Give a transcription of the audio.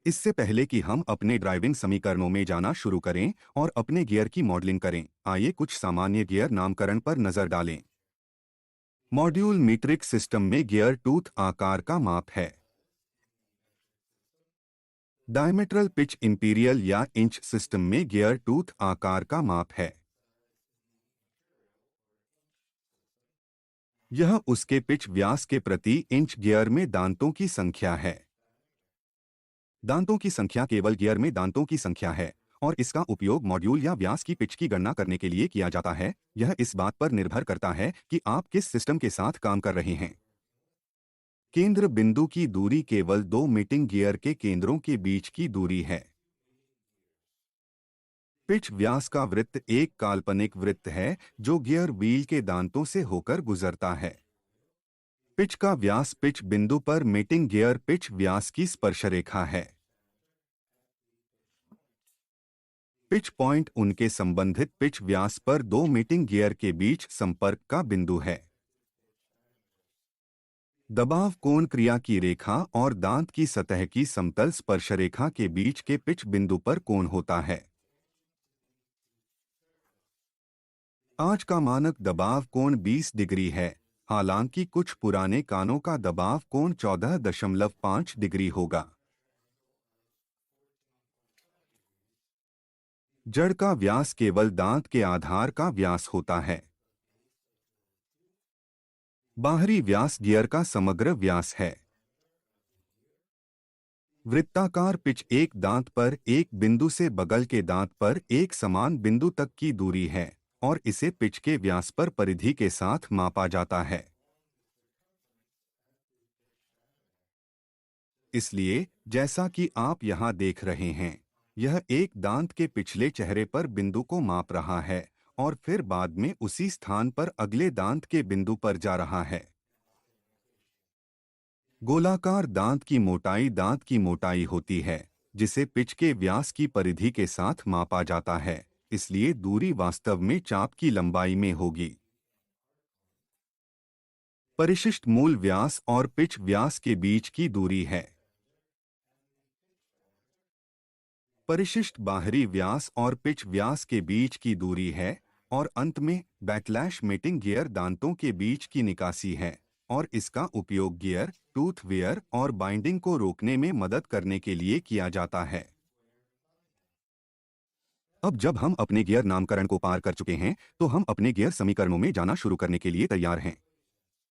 इससे पहले कि हम अपने ड्राइविंग समीकरणों में जाना शुरू करें और अपने गियर की मॉडलिंग करें, आइए कुछ सामान्य गियर नामकरण पर नजर डालें। मॉड्यूल मीट्रिक सिस्टम में गियर टूथ आकार का माप है। डायमेट्रल पिच इंपीरियल या इंच सिस्टम में गियर टूथ आकार का माप है। यह उसके पिच व्यास के प्रति इंच गियर में दांतों की संख्या है। दांतों की संख्या केवल गियर में दांतों की संख्या है और इसका उपयोग मॉड्यूल या व्यास की पिच की गणना करने के लिए किया जाता है। यह इस बात पर निर्भर करता है कि आप किस सिस्टम के साथ काम कर रहे हैं। केंद्र बिंदु की दूरी केवल दो मीटिंग गियर के केंद्रों के बीच की दूरी है। पिच व्यास का वृत्त एक काल्पनिक वृत्त है जो गियर व्हील के दांतों से होकर गुजरता है। पिच का व्यास पिच बिंदु पर मीटिंग गियर पिच व्यास की स्पर्शरेखा है। पिच पॉइंट उनके संबंधित पिच व्यास पर दो मीटिंग गियर के बीच संपर्क का बिंदु है। दबाव कोण क्रिया की रेखा और दांत की सतह की समतल स्पर्शरेखा के बीच के पिच बिंदु पर कोण होता है। आज का मानक दबाव कोण 20 डिग्री है, हालांकि कुछ पुराने कानों का दबाव कोण 14.5 डिग्री होगा। जड़ का व्यास केवल दांत के आधार का व्यास होता है। बाहरी व्यास गियर का समग्र व्यास है। वृत्ताकार पिच एक दांत पर एक बिंदु से बगल के दांत पर एक समान बिंदु तक की दूरी है और इसे पिच के व्यास पर परिधि के साथ मापा जाता है। इसलिए जैसा कि आप यहां देख रहे हैं, यह एक दांत के पिछले चेहरे पर बिंदु को माप रहा है और फिर बाद में उसी स्थान पर अगले दांत के बिंदु पर जा रहा है। गोलाकार दांत की मोटाई होती है जिसे पिच के व्यास की परिधि के साथ मापा जाता है, इसलिए दूरी वास्तव में चाप की लंबाई में होगी। परिशिष्ट मूल व्यास और पिच व्यास के बीच की दूरी है। परिशिष्ट बाहरी व्यास और पिच व्यास के बीच की दूरी है और अंत में बैकलैश मीटिंग गियर दांतों के बीच की निकासी है और इसका उपयोग गियर, टूथ वेयर और बाइंडिंग को रोकने में मदद करने के लिए किया जाता है। अब जब हम अपने गियर नामकरण को पार कर चुके हैं, तो हम अपने गियर समीकरणों में जाना शुरू करने के लिए तैयार हैं।